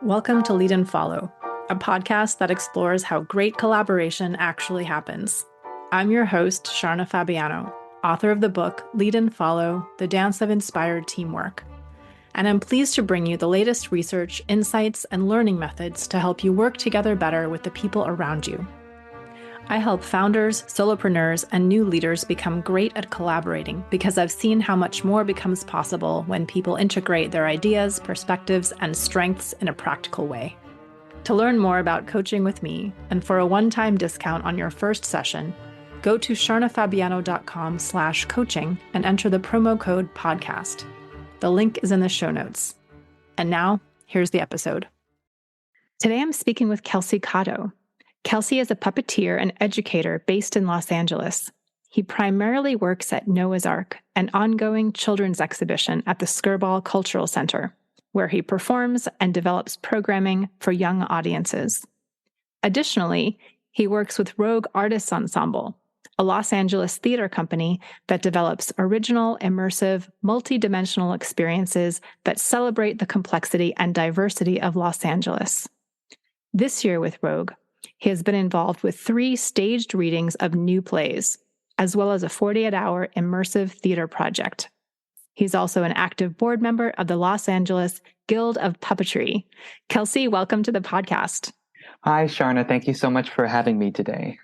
Welcome to Lead and Follow, a podcast that explores how great collaboration actually happens. I'm your host, Sharna Fabiano, author of the book Lead and Follow, The Dance of Inspired Teamwork. And I'm pleased to bring you the latest research, insights, and learning methods to help you work together better with the people around you. I help founders, solopreneurs, and new leaders become great at collaborating because I've seen how much more becomes possible when people integrate their ideas, perspectives, and strengths in a practical way. To learn more about coaching with me and for a one-time discount on your first session, go to sharnafabiano.com/coaching and enter the promo code podcast. The link is in the show notes. And now, here's the episode. Today I'm speaking with Kelsey Kato. Kelsey is a puppeteer and educator based in Los Angeles. He primarily works at Noah's Ark, an ongoing children's exhibition at the Skirball Cultural Center, where he performs and develops programming for young audiences. Additionally, he works with Rogue Artists Ensemble, a Los Angeles theater company that develops original, immersive, multi-dimensional experiences that celebrate the complexity and diversity of Los Angeles. This year with Rogue, he has been involved with 3 staged readings of new plays, as well as a 48-hour immersive theater project. He's also an active board member of the Los Angeles Guild of Puppetry. Kelsey, welcome to the podcast. Hi, Sharna. Thank you so much for having me today.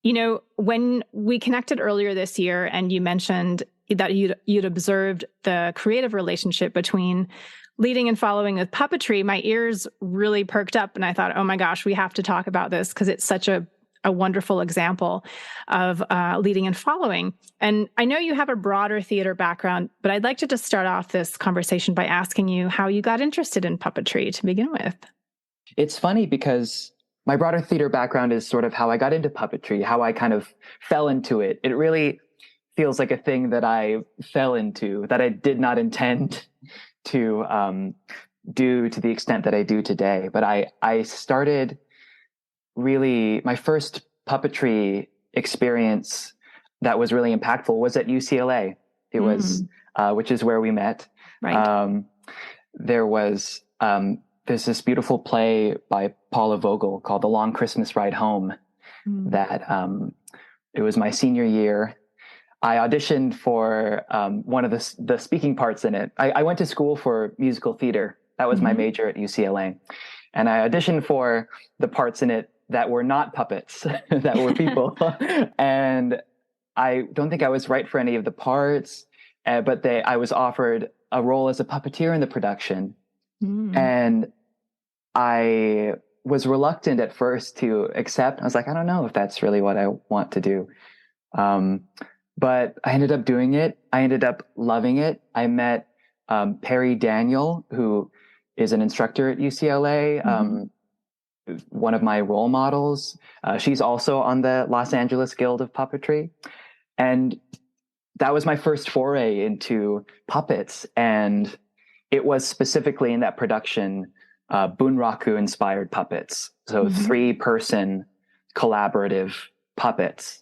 You know, when we connected earlier this year and you mentioned that you'd observed the creative relationship between leading and following with puppetry, my ears really perked up and I thought, oh my gosh, we have to talk about this because it's such a wonderful example of leading and following. And I know you have a broader theater background, but I'd like to just start off this conversation by asking you how you got interested in puppetry to begin with. It's funny because my broader theater background is sort of how I got into puppetry, how I kind of fell into it. It really feels like a thing that I fell into, that I did not intend to do to the extent that I do today. But I started really, my first puppetry experience that was really impactful was at UCLA. It was, which is where we met. Right. There's this beautiful play by Paula Vogel called The Long Christmas Ride Home that it was my senior year. I auditioned for one of the speaking parts in it. I went to school for musical theater. That was my major at UCLA. And I auditioned for the parts in it that were not puppets, that were people. And I don't think I was right for any of the parts, but I was offered a role as a puppeteer in the production. And I was reluctant at first to accept. I was like, I don't know if that's really what I want to do. But I ended up doing it. I ended up loving it. I met Perry Daniel, who is an instructor at UCLA, one of my role models. She's also on the Los Angeles Guild of Puppetry. And that was my first foray into puppets. And it was specifically in that production, Bunraku-inspired puppets. So 3-person collaborative puppets.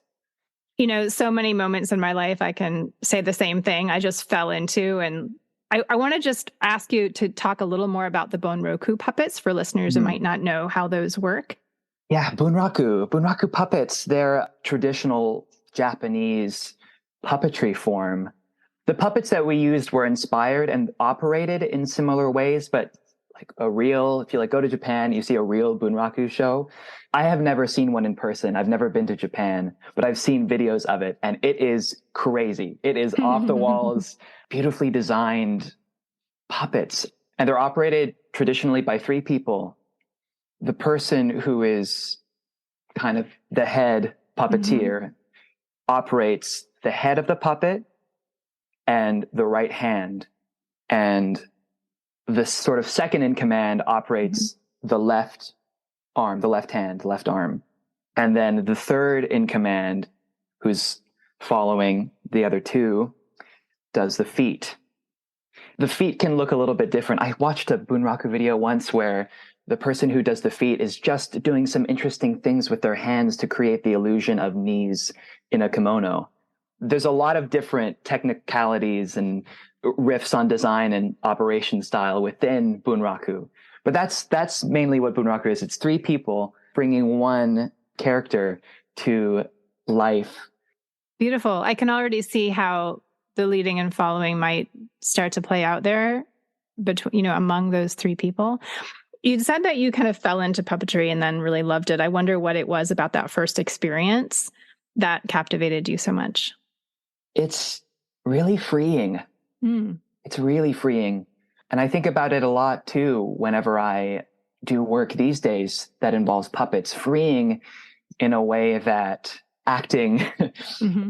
You know, so many moments in my life, I can say the same thing. I just fell into, and I want to just ask you to talk a little more about the Bunraku puppets for listeners who might not know how those work. Yeah, Bunraku puppets, they're traditional Japanese puppetry form. The puppets that we used were inspired and operated in similar ways, but if you go to Japan, you see a real Bunraku show. I have never seen one in person. I've never been to Japan, but I've seen videos of it, and it is crazy. It is off the walls, beautifully designed puppets, and they're operated traditionally by 3 people. The person who is kind of the head puppeteer operates the head of the puppet and the right hand, and the sort of second in command operates the left arm, the left hand, the left arm. And then the third in command, who's following the other 2, does the feet. The feet can look a little bit different. I watched a Bunraku video once where the person who does the feet is just doing some interesting things with their hands to create the illusion of knees in a kimono. There's a lot of different technicalities and riffs on design and operation style within Bunraku, But that's mainly what Bunraku is. It's three people bringing one character to life. Beautiful. I can already see how the leading and following might start to play out there between, among those three people. You said that you kind of fell into puppetry and then really loved it. I wonder what it was about that first experience that captivated you so much. It's really freeing. It's really freeing. And I think about it a lot too, whenever I do work these days that involves puppets, freeing in a way that acting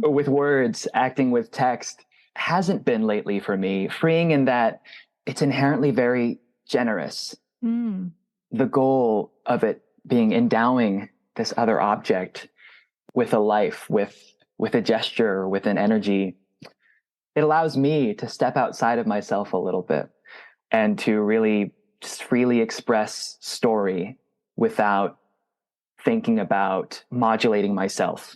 with words, acting with text hasn't been lately for me. Freeing in that it's inherently very generous. The goal of it being endowing this other object with a life, with a gesture, with an energy. It allows me to step outside of myself a little bit and to really just freely express story without thinking about modulating myself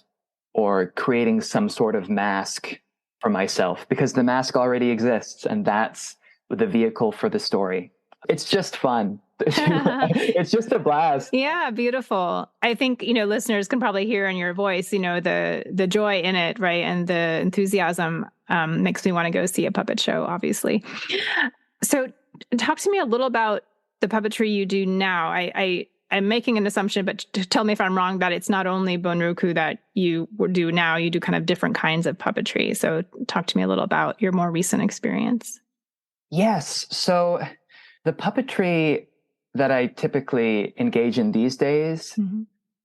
or creating some sort of mask for myself, because the mask already exists and that's the vehicle for the story. It's just fun. It's just a blast. Yeah, beautiful. I think, listeners can probably hear in your voice, the joy in it, right? And the enthusiasm makes me want to go see a puppet show, obviously. So talk to me a little about the puppetry you do now. I'm making an assumption, but tell me if I'm wrong, that it's not only Bunraku that you do now, you do kind of different kinds of puppetry. So talk to me a little about your more recent experience. Yes. So the puppetry that I typically engage in these days,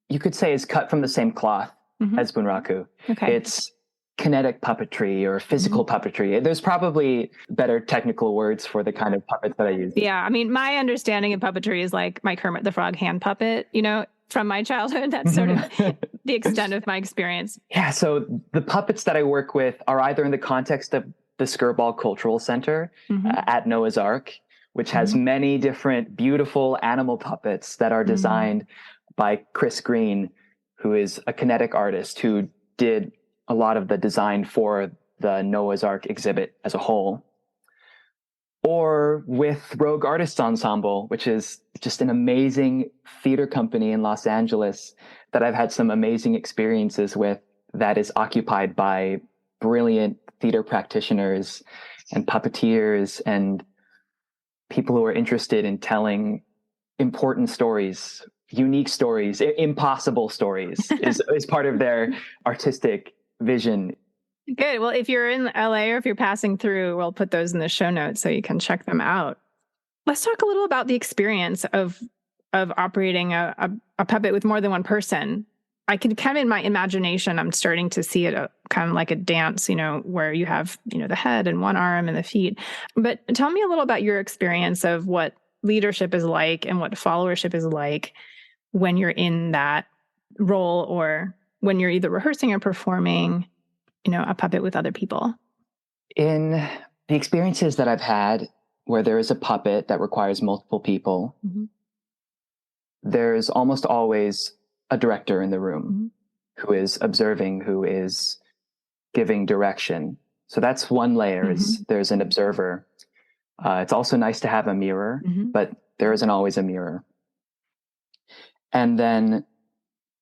you could say is cut from the same cloth as Bunraku. Okay. It's kinetic puppetry or physical puppetry. There's probably better technical words for the kind of puppets that I use. Yeah. I mean, my understanding of puppetry is like my Kermit the Frog hand puppet, from my childhood. That's sort of the extent of my experience. Yeah. So the puppets that I work with are either in the context of the Skirball Cultural Center at Noah's Ark, which has many different beautiful animal puppets that are designed by Chris Green, who is a kinetic artist who did a lot of the design for the Noah's Ark exhibit as a whole. Or with Rogue Artists Ensemble, which is just an amazing theater company in Los Angeles that I've had some amazing experiences with, that is occupied by brilliant theater practitioners and puppeteers and people who are interested in telling important stories, unique stories, impossible stories is part of their artistic vision. Good. Well, if you're in LA or if you're passing through, we'll put those in the show notes so you can check them out. Let's talk a little about the experience of operating a puppet with more than one person. I can kind of, in my imagination, I'm starting to see it kind of like a dance, where you have, the head and one arm and the feet. But tell me a little about your experience of what leadership is like and what followership is like when you're in that role, or when you're either rehearsing or performing, a puppet with other people. In the experiences that I've had where there is a puppet that requires multiple people, there's almost always a director in the room who is observing, who is giving direction. So that's one layer, is there's an observer. It's also nice to have a mirror, but there isn't always a mirror. And then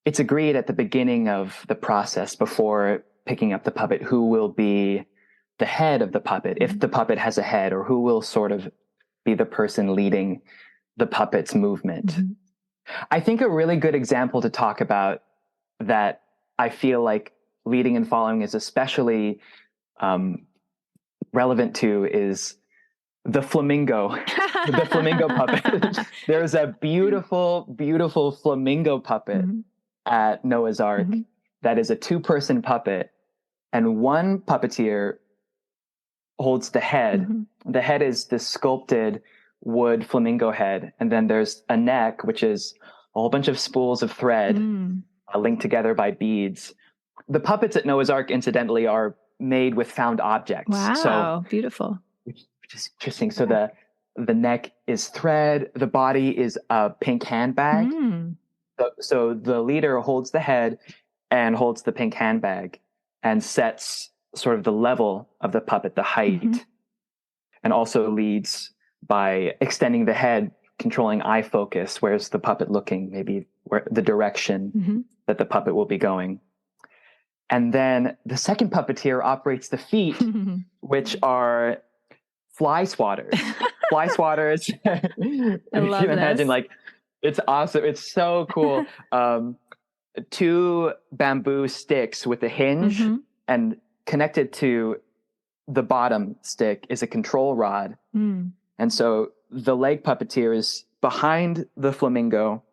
it's agreed at the beginning of the process, before picking up the puppet, who will be the head of the puppet, if the puppet has a head, or who will sort of be the person leading the puppet's movement. I think a really good example to talk about that I feel like leading and following is especially relevant to is the flamingo, the flamingo puppet. There's a beautiful, beautiful flamingo puppet at Noah's Ark that is a 2-person puppet, and one puppeteer holds the head. The head is this sculpted wood flamingo head, and then there's a neck, which is a whole bunch of spools of thread linked together by beads. The puppets at Noah's Ark, incidentally, are made with found objects. Wow, so, beautiful. Which is interesting. So the neck is thread, the body is a pink handbag. So the leader holds the head and holds the pink handbag and sets sort of the level of the puppet, the height, and also leads by extending the head controlling eye focus. Where's the puppet looking? Maybe where the direction that the puppet will be going. And then the second puppeteer operates the feet, which are fly swatters. Fly swatters. If you can imagine, like, it's awesome. It's so cool. 2 bamboo sticks with a hinge, and connected to the bottom stick is a control rod. And so the leg puppeteer is behind the flamingo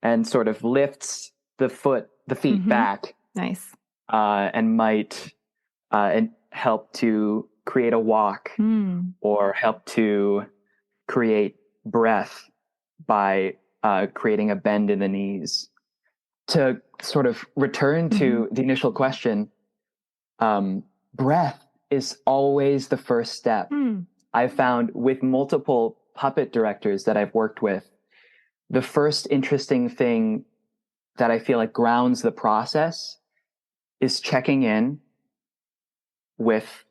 and sort of lifts the feet back. Nice. And might help to create a walk or help to create breath by creating a bend in the knees. To sort of return to the initial question, breath is always the first step. I've found with multiple puppet directors that I've worked with, the first interesting thing that I feel like grounds the process is checking in with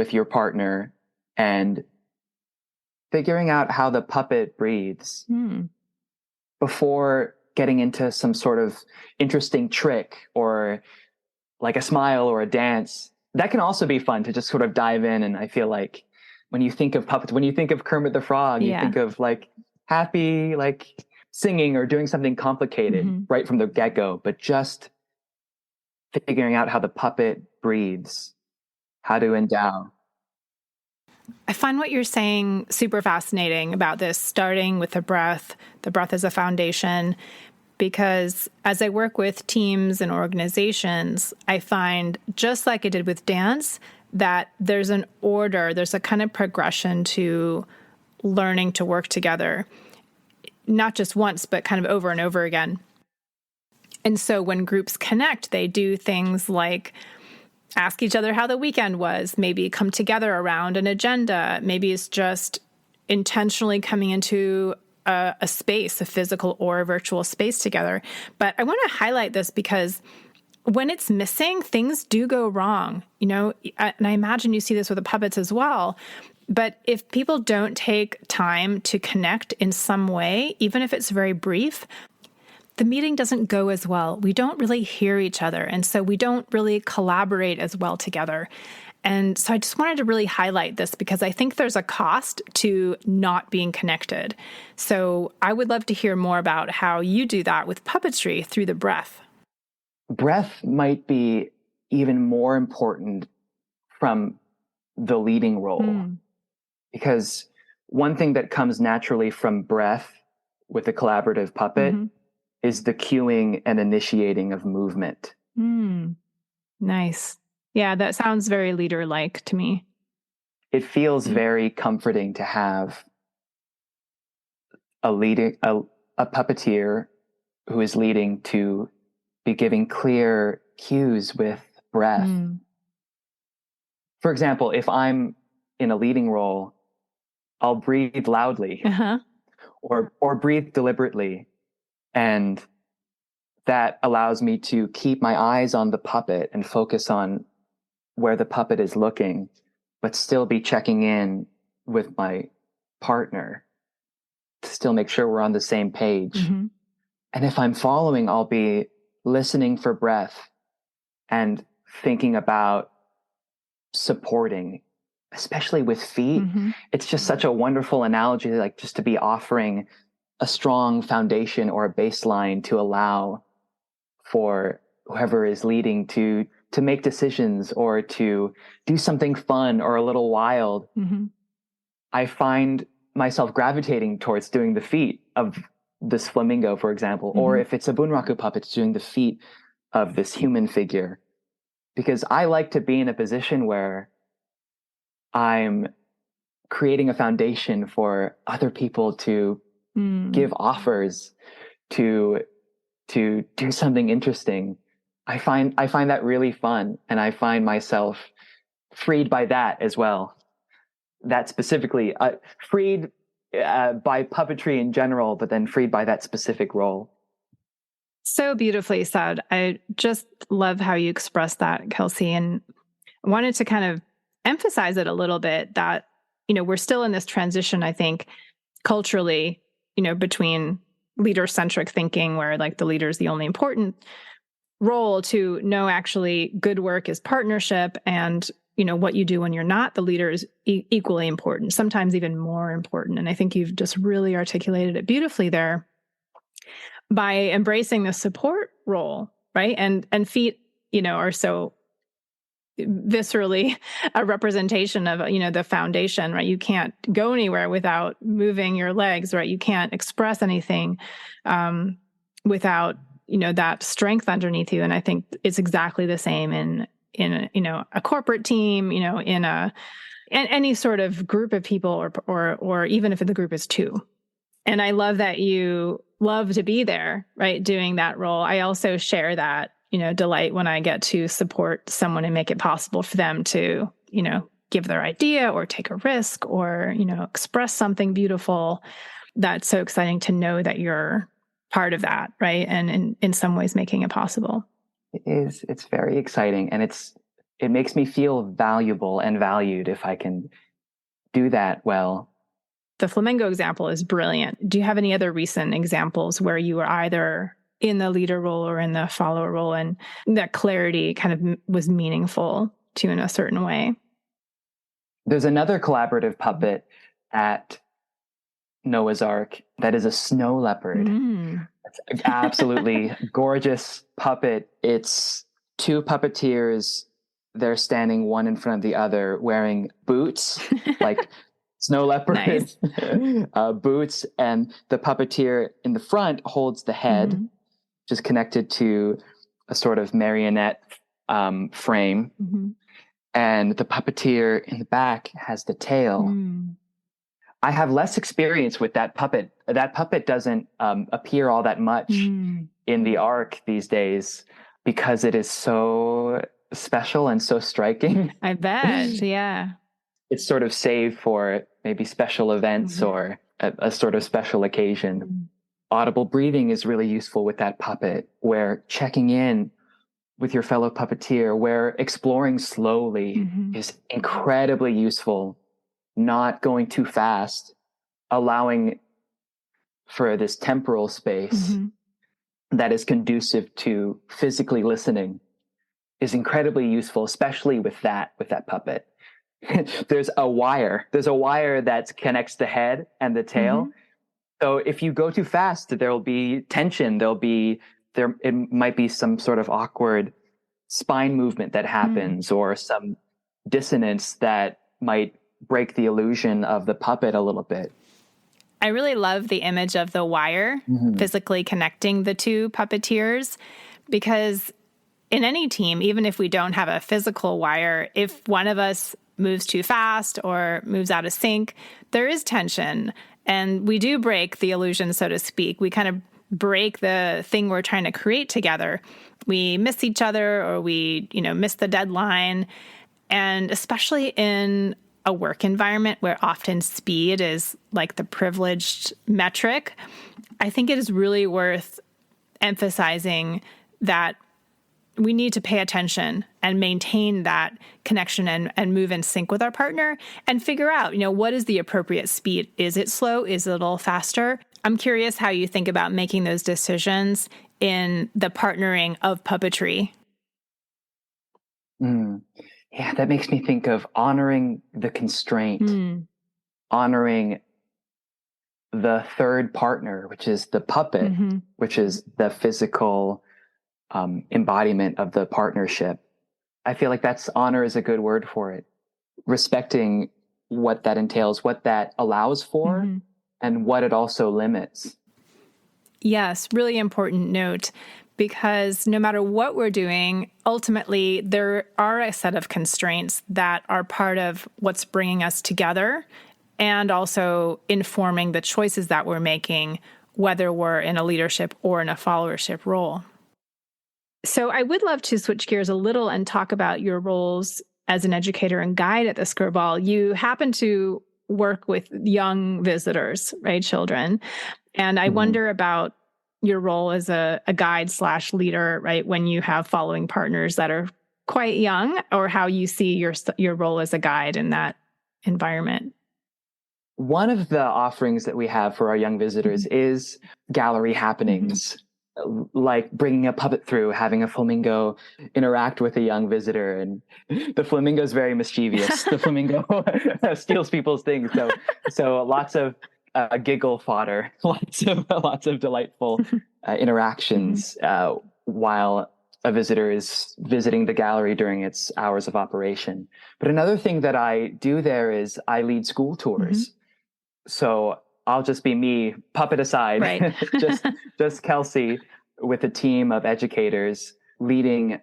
your partner and figuring out how the puppet breathes before getting into some sort of interesting trick or like a smile or a dance. That can also be fun to just sort of dive in. And I feel like when you think of puppets, when you think of Kermit the Frog, you think of like happy, like singing or doing something complicated right from the get-go, but just figuring out how the puppet breathes, how to endow. I find what you're saying super fascinating about this, starting with the breath as a foundation, because as I work with teams and organizations, I find, just like I did with dance, that there's an order, there's a kind of progression to learning to work together, not just once, but kind of over and over again. And so when groups connect, they do things like ask each other how the weekend was, maybe come together around an agenda. Maybe it's just intentionally coming into a space, a physical or a virtual space together. But I want to highlight this because when it's missing, things do go wrong, and I imagine you see this with the puppets as well. But if people don't take time to connect in some way, even if it's very brief, the meeting doesn't go as well. We don't really hear each other. And so we don't really collaborate as well together. And so I just wanted to really highlight this because I think there's a cost to not being connected. So I would love to hear more about how you do that with puppetry through the breath. Breath might be even more important from the leading role, because one thing that comes naturally from breath with a collaborative puppet is the cueing and initiating of movement. Nice. Yeah, that sounds very leader-like to me. It feels very comforting to have a puppeteer who is leading to be giving clear cues with breath. For example, if I'm in a leading role, I'll breathe loudly or breathe deliberately. And that allows me to keep my eyes on the puppet and focus on where the puppet is looking, but still be checking in with my partner to still make sure we're on the same page. And if I'm following, I'll be listening for breath and thinking about supporting, especially with feet. It's just such a wonderful analogy, like just to be offering a strong foundation or a baseline to allow for whoever is leading to make decisions or to do something fun or a little wild. I find myself gravitating towards doing the feet of this flamingo, for example, or if it's a bunraku puppet, doing the feet of this human figure, because I like to be in a position where I'm creating a foundation for other people to give offers, to do something interesting. I find that really fun, and I find myself freed by that as well. That specifically, freed by puppetry in general, but then freed by that specific role. So beautifully said. I just love how you express that, Kelsey, and I wanted to kind of emphasize it a little bit that, we're still in this transition, I think, culturally, between leader-centric thinking where like the leader is the only important role to no, actually good work is partnership, and what you do when you're not the leader is equally important, sometimes even more important. And I think you've just really articulated it beautifully there by embracing the support role, right? And feet, are so viscerally a representation of, the foundation, right? You can't go anywhere without moving your legs, right? You can't express anything without, that strength underneath you. And I think it's exactly the same in a corporate team, in any sort of group of people, or even if the group is two. And I love that you love to be there, right? Doing that role. I also share that, delight when I get to support someone and make it possible for them to, give their idea or take a risk or, express something beautiful. That's so exciting to know that you're part of that, right? And in some ways making it possible. It is. It's very exciting. And it makes me feel valuable and valued if I can do that well. The flamenco example is brilliant. Do you have any other recent examples where you were either in the leader role or in the follower role, and that clarity kind of was meaningful to you in a certain way? There's another collaborative puppet at Noah's Ark that is a snow leopard. It's an absolutely gorgeous puppet. It's two puppeteers. They're standing one in front of the other wearing boots, like snow leopard boots. And the puppeteer in the front holds the head, which is connected to a sort of marionette frame. And the puppeteer in the back has the tail. I have less experience with that puppet. That puppet doesn't appear all that much in the Ark these days because it is so special and so striking. I bet, yeah. It's sort of saved for maybe special events or a sort of special occasion. Audible breathing is really useful with that puppet, where checking in with your fellow puppeteer, where exploring slowly is incredibly useful. Not going too fast, allowing for this temporal space that is conducive to physically listening is incredibly useful, especially with that puppet. There's a wire that connects the head and the tail. So if you go too fast, there'll be tension. It might be some sort of awkward spine movement that happens or some dissonance that might break the illusion of the puppet a little bit. I really love the image of the wire physically connecting the two puppeteers, because in any team, even if we don't have a physical wire, if one of us moves too fast or moves out of sync, there is tension. And we do break the illusion, so to speak. We kind of break the thing we're trying to create together. We miss each other, or we, miss the deadline. And especially in a work environment where often speed is like the privileged metric, I think it is really worth emphasizing that we need to pay attention and maintain that connection and move in sync with our partner and figure out, what is the appropriate speed? Is it slow? Is it a little faster? I'm curious how you think about making those decisions in the partnering of puppetry. Yeah, that makes me think of honoring the constraint, honoring the third partner, which is the puppet, which is the physical embodiment of the partnership. I feel like honor is a good word for it. Respecting what that entails, what that allows for, and what it also limits. Yes, really important note. Because no matter what we're doing, ultimately, there are a set of constraints that are part of what's bringing us together and also informing the choices that we're making, whether we're in a leadership or in a followership role. So I would love to switch gears a little and talk about your roles as an educator and guide at the Skirball. You happen to work with young visitors, right, children. And I wonder about your role as a guide/leader, right, when you have following partners that are quite young, or how you see your role as a guide in that environment. One of the offerings that we have for our young visitors is gallery happenings, like bringing a puppet through, having a flamingo interact with a young visitor. And the flamingo is very mischievous. The flamingo steals people's things. So lots of giggle fodder, lots of delightful interactions while a visitor is visiting the gallery during its hours of operation. But another thing that I do there is I lead school tours. So I'll just be me, puppet aside, Right. just Kelsey with a team of educators leading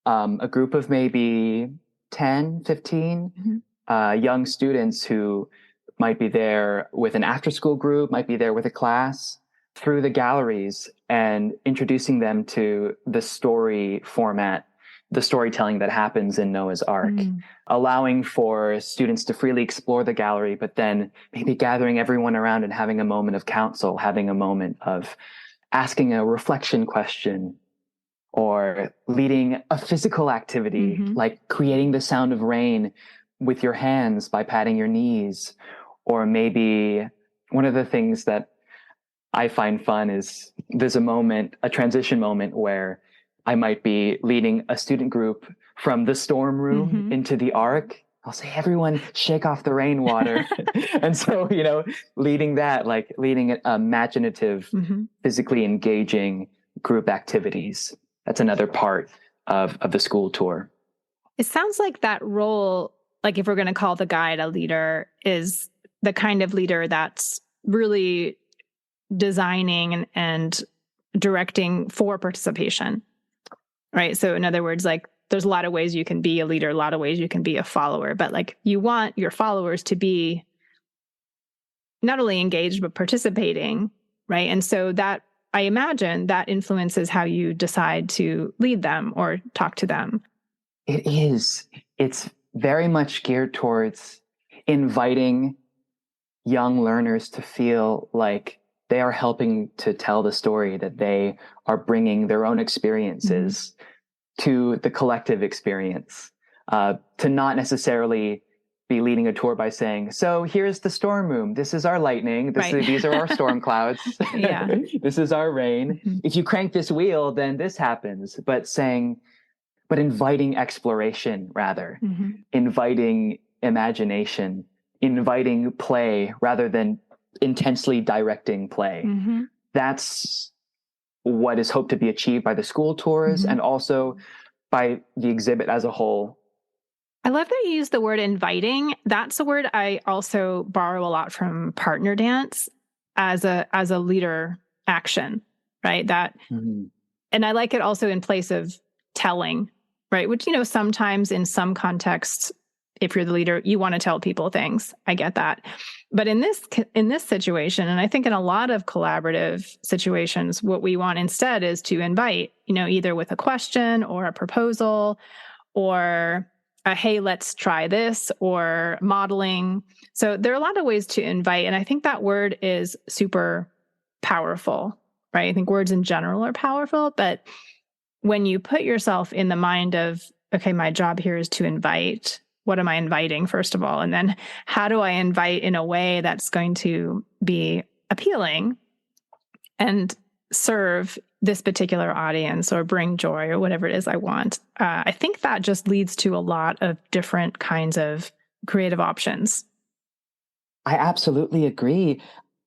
a group of maybe 10, 15 young students who might be there with an after-school group, might be there with a class, through the galleries and introducing them to the story format, the storytelling that happens in Noah's Ark, allowing for students to freely explore the gallery, but then maybe gathering everyone around and having a moment of counsel, having a moment of asking a reflection question, or leading a physical activity, like creating the sound of rain with your hands by patting your knees. Or maybe one of the things that I find fun is there's a transition moment where I might be leading a student group from the storm room into the Ark. I'll say, everyone shake off the rainwater. And so, leading an imaginative, physically engaging group activities. That's another part of the school tour. It sounds like that role, like if we're going to call the guide a leader, is the kind of leader that's really designing and directing for participation, right? So in other words, like there's a lot of ways you can be a leader, a lot of ways you can be a follower, but like you want your followers to be not only engaged, but participating, right? And so that, I imagine that influences how you decide to lead them or talk to them. It is. It's very much geared towards inviting young learners to feel like they are helping to tell the story, that they are bringing their own experiences to the collective experience, to not necessarily be leading a tour by saying, so here's the storm room. This is our lightning. These are our storm clouds. This is our rain. If you crank this wheel, then this happens. But inviting exploration rather, inviting imagination, inviting play rather than intensely directing play. That's what is hoped to be achieved by the school tours and also by the exhibit as a whole. I love that you use the word inviting. That's a word I also borrow a lot from partner dance as a leader action, right? And I like it also in place of telling, right? Which, sometimes in some contexts, if you're the leader, you want to tell people things. I get that. But in this situation, and I think in a lot of collaborative situations, what we want instead is to invite, either with a question or a proposal or a, hey, let's try this, or modeling. So there are a lot of ways to invite. And I think that word is super powerful, right? I think words in general are powerful, but when you put yourself in the mind of, okay, my job here is to invite, what am I inviting, first of all? And then how do I invite in a way that's going to be appealing and serve this particular audience or bring joy or whatever it is I want? I think that just leads to a lot of different kinds of creative options. I absolutely agree.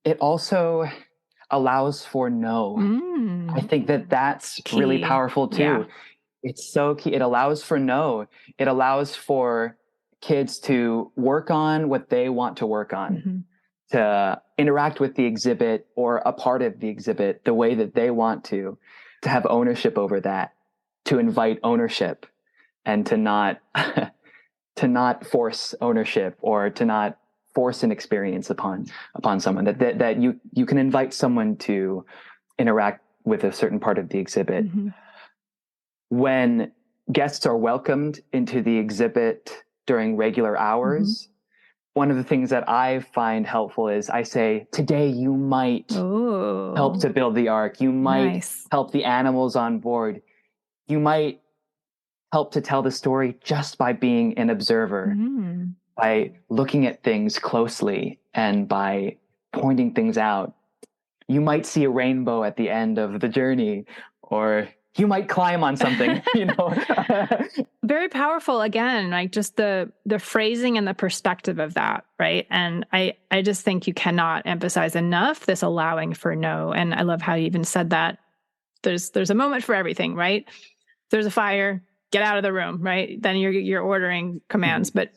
It also allows for no. I think that's key. Really powerful too. Yeah. It's so key. It allows for no. It allows for kids to work on what they want to work on, to interact with the exhibit or a part of the exhibit the way that they want to have ownership over that, to invite ownership, and to not force ownership or to not force an experience upon someone. That you can invite someone to interact with a certain part of the exhibit. When guests are welcomed into the exhibit during regular hours, one of the things that I find helpful is I say, today you might help to build the Ark. You might help the animals on board. You might help to tell the story just by being an observer. by looking at things closely and by pointing things out, you might see a rainbow at the end of the journey, or you might climb on something, Very powerful. Again, like just the phrasing and the perspective of that, right? And I just think you cannot emphasize enough this allowing for no. And I love how you even said that there's a moment for everything, right? There's a fire, get out of the room, right? Then you're ordering commands. But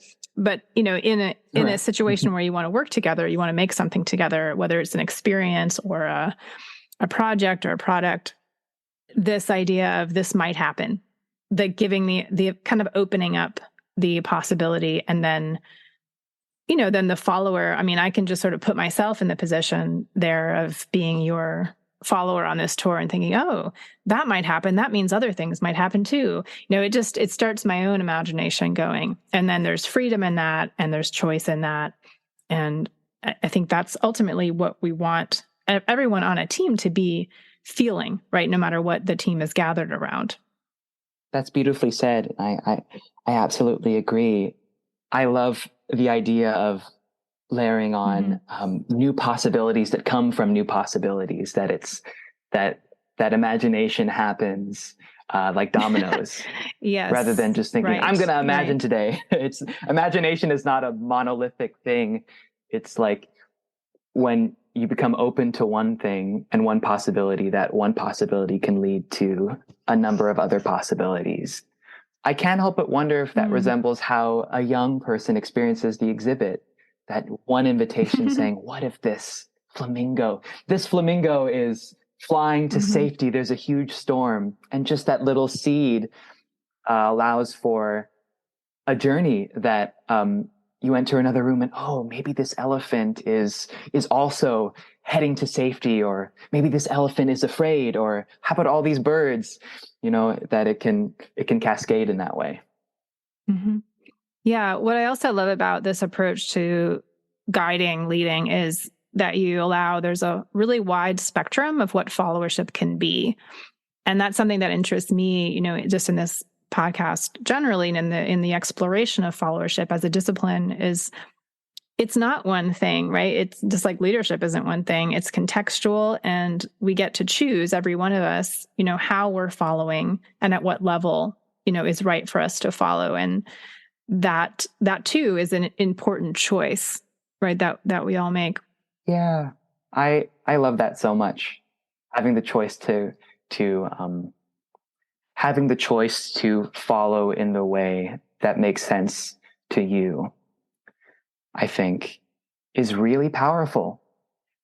in a situation where you want to work together, you want to make something together, whether it's an experience or a project or a product, this idea of this might happen, the giving the kind of opening up the possibility, and then then the follower. I mean, I can just sort of put myself in the position there of being your follower on this tour and thinking, oh, that might happen. That means other things might happen too. It starts my own imagination going. And then there's freedom in that, and there's choice in that. And I think that's ultimately what we want everyone on a team to be feeling, right? No matter what the team is gathered around. That's beautifully said. I absolutely agree. I love the idea of layering on new possibilities that come from new possibilities, that it's that imagination happens like dominoes. Yes. Rather than just thinking, right, I'm going to imagine right. today. It's imagination is not a monolithic thing. It's like when you become open to one thing and one possibility, that one possibility can lead to a number of other possibilities. I can't help but wonder if that resembles how a young person experiences the exhibit. That one invitation saying, what if this flamingo is flying to safety? There's a huge storm. And just that little seed allows for a journey that you enter another room and, oh, maybe this elephant is also heading to safety, or maybe this elephant is afraid, or how about all these birds, that it can cascade in that way. Mm-hmm. Yeah. What I also love about this approach to leading is that there's a really wide spectrum of what followership can be. And that's something that interests me, just in this podcast generally, and in the exploration of followership as a discipline it's not one thing, right? It's just like leadership isn't one thing. It's contextual, and we get to choose, every one of us, how we're following and at what level, is right for us to follow. And that too is an important choice, right? That we all make. Yeah. I love that so much. Having the choice to follow in the way that makes sense to you, I think, is really powerful.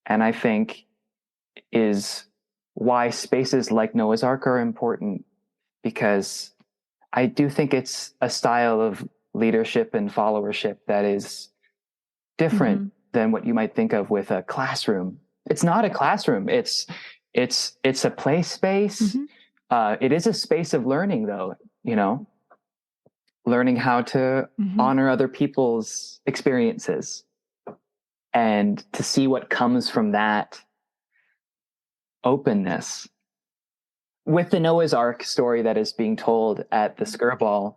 And I think is why spaces like Noah's Ark are important, because I do think it's a style of leadership and followership that is different than what you might think of with a classroom. It's not a classroom. It's a play space. It is a space of learning, though, learning how to honor other people's experiences and to see what comes from that openness. With the Noah's Ark story that is being told at the Skirball,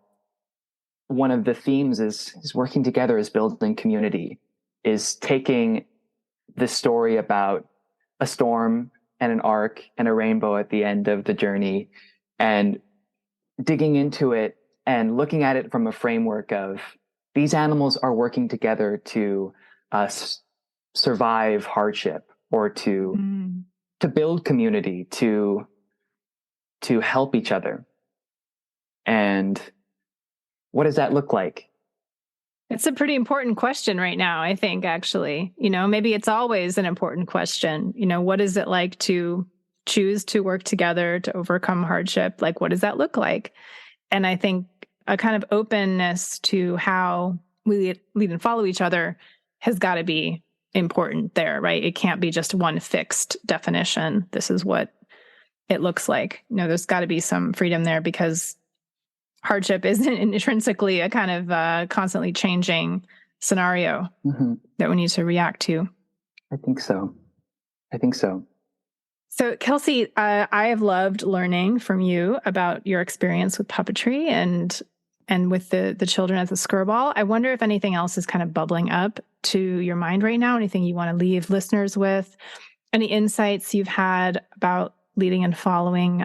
one of the themes is working together, is building community, is taking the story about a storm and an ark and a rainbow at the end of the journey and digging into it and looking at it from a framework of these animals are working together to survive hardship, or to build community, to help each other. And what does that look like? It's a pretty important question right now, I think, actually. Maybe it's always an important question. What is it like to choose to work together to overcome hardship? Like, what does that look like? And I think a kind of openness to how we lead and follow each other has got to be important there, right? It can't be just one fixed definition. This is what it looks like. There's got to be some freedom there, because hardship isn't intrinsically a kind of constantly changing scenario that we need to react to. I think so. So, Kelsey, I have loved learning from you about your experience with puppetry and and with the children at the Skirball. I wonder if anything else is kind of bubbling up to your mind right now, anything you want to leave listeners with, any insights you've had about leading and following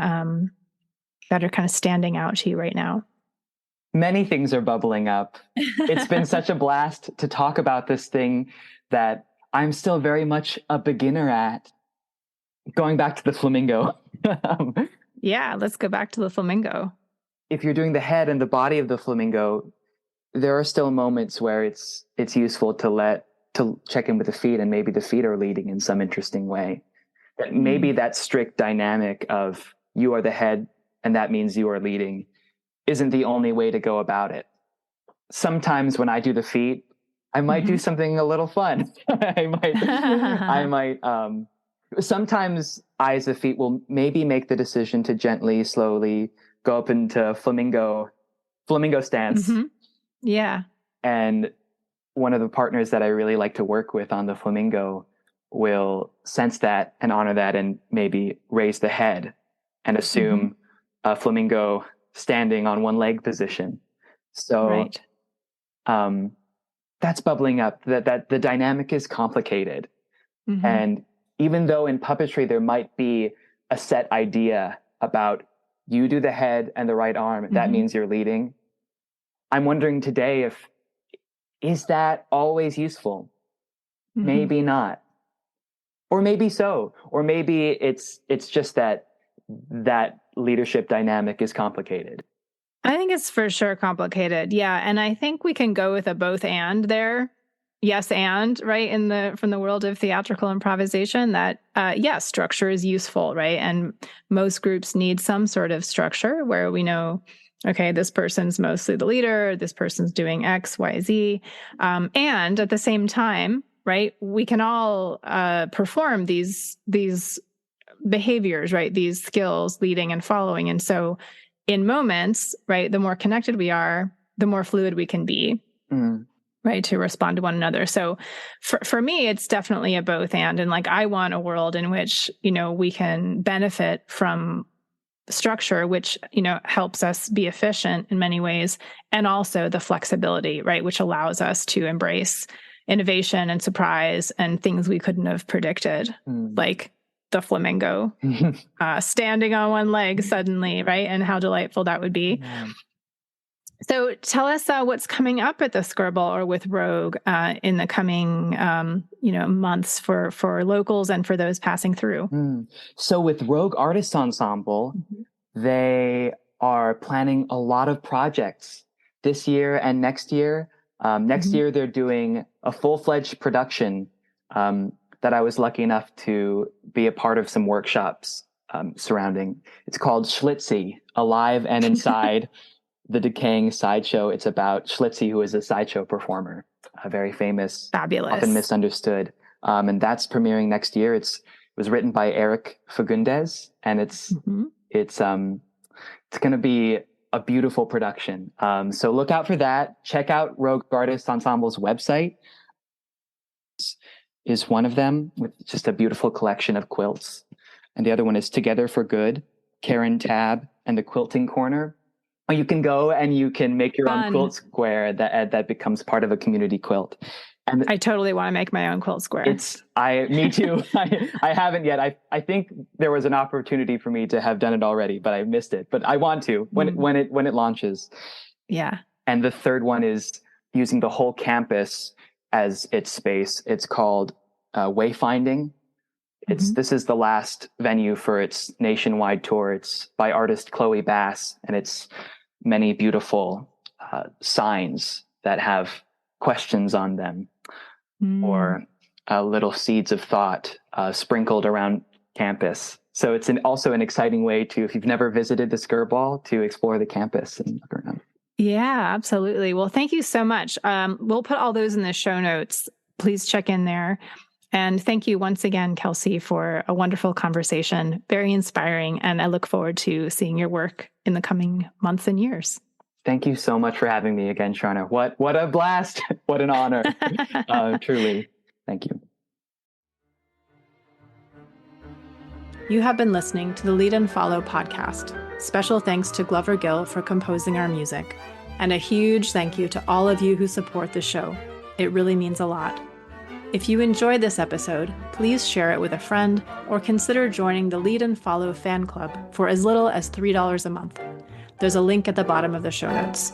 that are kind of standing out to you right now. Many things are bubbling up. It's been such a blast to talk about this thing that I'm still very much a beginner at. Going back to the flamingo. Yeah, let's go back to the flamingo. If you're doing the head and the body of the flamingo, there are still moments where it's useful to check in with the feet, and maybe the feet are leading in some interesting way. That maybe that strict dynamic of you are the head and that means you are leading isn't the only way to go about it. Sometimes when I do the feet, I might do something a little fun. I might sometimes I, as a feet, will maybe make the decision to gently, slowly go up into flamingo stance. Yeah. And one of the partners that I really like to work with on the flamingo will sense that and honor that, and maybe raise the head and assume a flamingo standing on one leg position. So that's bubbling up, that the dynamic is complicated. And even though in puppetry there might be a set idea about you do the head and the right arm, that means you're leading. I'm wondering today is that always useful? Maybe not. Or maybe so. Or maybe it's just that leadership dynamic is complicated. I think it's for sure complicated. Yeah. And I think we can go with a both and there. Yes, and right from the world of theatrical improvisation, that yes, structure is useful, right? And most groups need some sort of structure where we know, okay, this person's mostly the leader, this person's doing X, Y, Z, and at the same time, right, we can all perform these behaviors, right? These skills, leading and following, and so in moments, right, the more connected we are, the more fluid we can be. Right, to respond to one another. So for me, it's definitely a both and like, I want a world in which, we can benefit from structure, which, helps us be efficient in many ways, and also the flexibility, right, which allows us to embrace innovation and surprise and things we couldn't have predicted, like the flamingo standing on one leg suddenly, right, and how delightful that would be. So tell us what's coming up at the Skirball or with Rogue in the coming, months for locals and for those passing through. So with Rogue Artists Ensemble, they are planning a lot of projects this year and next year. Next year, they're doing a full-fledged production that I was lucky enough to be a part of some workshops surrounding. It's called Schlitzie, Alive and Inside. The Decaying Sideshow. It's about Schlitzie, who is a sideshow performer, a very famous, fabulous, often misunderstood. And that's premiering next year. It was written by Eric Fagundes, and it's going to be a beautiful production. So look out for that. Check out Rogue Artists Ensemble's website. Is one of them with just a beautiful collection of quilts, and the other one is Together for Good, Karen Tab, and the Quilting Corner. You can go and you can make your own quilt square that becomes part of a community quilt. And I totally want to make my own quilt square. Me too. I haven't yet. I think there was an opportunity for me to have done it already, but I missed it. But I want to when it launches. Yeah. And the third one is using the whole campus as its space. It's called Wayfinding. This is the last venue for its nationwide tour. It's by artist Chloe Bass, and it's many beautiful signs that have questions on them or little seeds of thought sprinkled around campus. So it's also an exciting way to, if you've never visited the Skirball, to explore the campus and look around. Yeah, absolutely. Well, thank you so much. We'll put all those in the show notes. Please check in there. And thank you once again, Kelsey, for a wonderful conversation, very inspiring. And I look forward to seeing your work in the coming months and years. Thank you so much for having me again, Sharna. What a blast. What an honor. Truly. Thank you. You have been listening to the Lead and Follow podcast. Special thanks to Glover Gill for composing our music. And a huge thank you to all of you who support the show. It really means a lot. If you enjoyed this episode, please share it with a friend or consider joining the Lead and Follow fan club for as little as $3 a month. There's a link at the bottom of the show notes.